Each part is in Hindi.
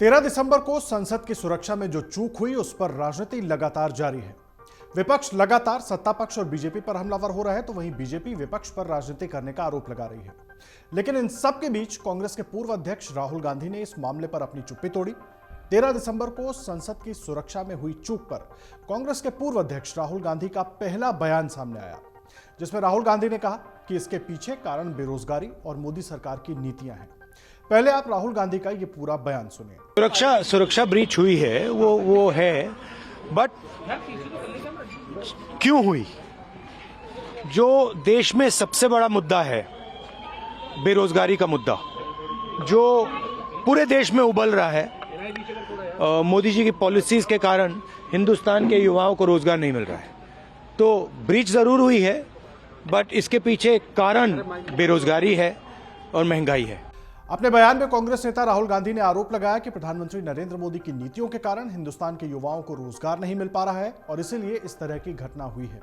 13 दिसंबर को संसद की सुरक्षा में जो चूक हुई उस पर राजनीति लगातार जारी है। विपक्ष लगातार सत्ता पक्ष और बीजेपी पर हमलावर हो रहा है, तो वहीं बीजेपी विपक्ष पर राजनीति करने का आरोप लगा रही है। लेकिन इन सब के बीच कांग्रेस के पूर्व अध्यक्ष राहुल गांधी ने इस मामले पर अपनी चुप्पी तोड़ी। 13 दिसंबर को संसद की सुरक्षा में हुई चूक पर कांग्रेस के पूर्व अध्यक्ष राहुल गांधी का पहला बयान सामने आया, जिसमें राहुल गांधी ने कहा कि इसके पीछे कारण बेरोजगारी और मोदी सरकार की नीतियां हैं। पहले आप राहुल गांधी का ये पूरा बयान सुनिए। सुरक्षा ब्रीच हुई है, वो है, बट क्यों हुई? जो देश में सबसे बड़ा मुद्दा है, बेरोजगारी का मुद्दा, जो पूरे देश में उबल रहा है, मोदी जी की पॉलिसीज के कारण हिंदुस्तान के युवाओं को रोजगार नहीं मिल रहा है, तो ब्रीच जरूर हुई है, बट इसके पीछे कारण बेरोजगारी है और महंगाई है। अपने बयान में कांग्रेस नेता राहुल गांधी ने आरोप लगाया कि प्रधानमंत्री नरेंद्र मोदी की नीतियों के कारण हिंदुस्तान के युवाओं को रोजगार नहीं मिल पा रहा है और इसीलिए इस तरह की घटना हुई है।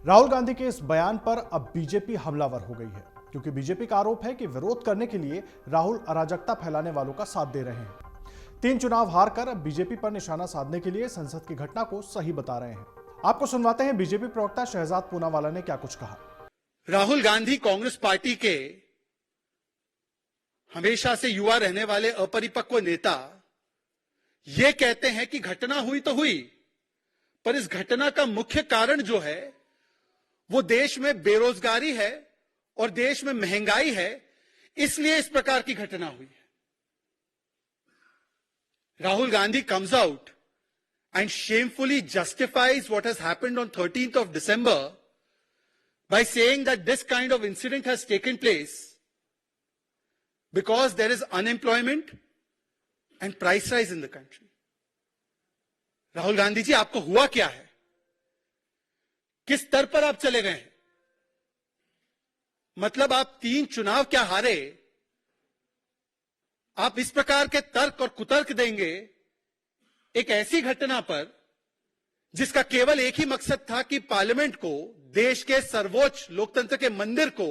राहुल गांधी के इस बयान पर अब बीजेपी हमलावर हो गई है, क्योंकि बीजेपी का आरोप है कि विरोध करने के लिए राहुल अराजकता फैलाने वालों का साथ दे रहे हैं। 3 चुनाव हारकर अब बीजेपी पर निशाना साधने के लिए संसद की घटना को सही बता रहे हैं। आपको सुनवाते हैं बीजेपी प्रवक्ता शहजाद पूनावाला ने क्या कुछ कहा। राहुल गांधी कांग्रेस पार्टी के हमेशा से युवा रहने वाले अपरिपक्व नेता ये कहते हैं कि घटना हुई तो हुई, पर इस घटना का मुख्य कारण जो है वो देश में बेरोजगारी है और देश में महंगाई है, इसलिए इस प्रकार की घटना हुई है। Rahul Gandhi comes out and shamefully justifies what has happened on 13th of December by saying that this kind of incident has taken place because there is unemployment and price rise in the country. Rahul Gandhi ji, आपको हुआ क्या है? किस स्तर पर आप चले गए हैं? मतलब आप 3 चुनाव क्या हारे? आप इस प्रकार के तर्क और कुतर्क देंगे एक ऐसी घटना पर जिसका केवल एक ही मकसद था कि पार्लियामेंट को, देश के सर्वोच्च लोकतंत्र के मंदिर को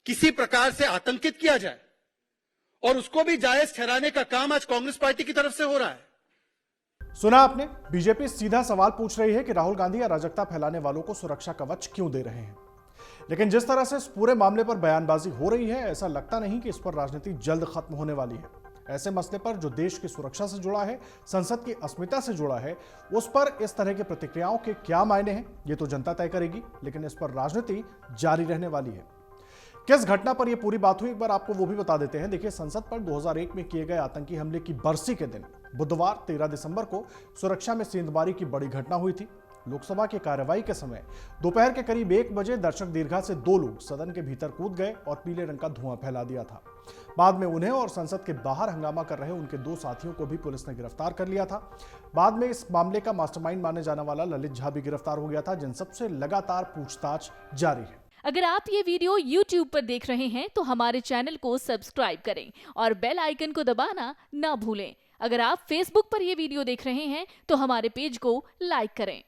किसी प्रकार से आतंकित किया जाए, और उसको भी जायज ठहराने का काम आज कांग्रेस पार्टी की तरफ से हो रहा है। सुना आपने, बीजेपी सीधा सवाल पूछ रही है कि राहुल गांधी अराजकता फैलाने वालों को सुरक्षा कवच क्यों दे रहे हैं। लेकिन जिस तरह से इस पूरे मामले पर बयानबाजी हो रही है, ऐसा लगता नहीं कि इस पर राजनीति जल्द खत्म होने वाली है। ऐसे मसले पर जो देश की सुरक्षा से जुड़ा है, संसद की अस्मिता से जुड़ा है, उस पर इस तरह की प्रतिक्रियाओं के क्या मायने हैं, ये तो जनता तय करेगी। लेकिन इस पर राजनीति जारी रहने वाली है। किस घटना पर यह पूरी बात हुई, एक बार आपको वो भी बता देते हैं। देखिए, संसद पर 2001 में किए गए आतंकी हमले की बरसी के दिन बुधवार 13 दिसंबर को सुरक्षा में सेंधमारी की बड़ी घटना हुई थी। लोकसभा की कार्यवाही के समय दोपहर के करीब 1 बजे दर्शक दीर्घा से 2 लोग सदन के भीतर कूद गए और पीले रंग का धुआं फैला दिया था। बाद में उन्हें और संसद के बाहर हंगामा कर रहे उनके 2 साथियों को भी पुलिस ने गिरफ्तार कर लिया था। बाद में इस मामले का मास्टरमाइंड माने जाने वाला ललित झा भी गिरफ्तार हो गया था, जिन सबसे लगातार पूछताछ जारी है। अगर आप ये वीडियो YouTube पर देख रहे हैं तो हमारे चैनल को सब्सक्राइब करें और बेल आइकन को दबाना ना भूलें। अगर आप Facebook पर ये वीडियो देख रहे हैं तो हमारे पेज को लाइक करें।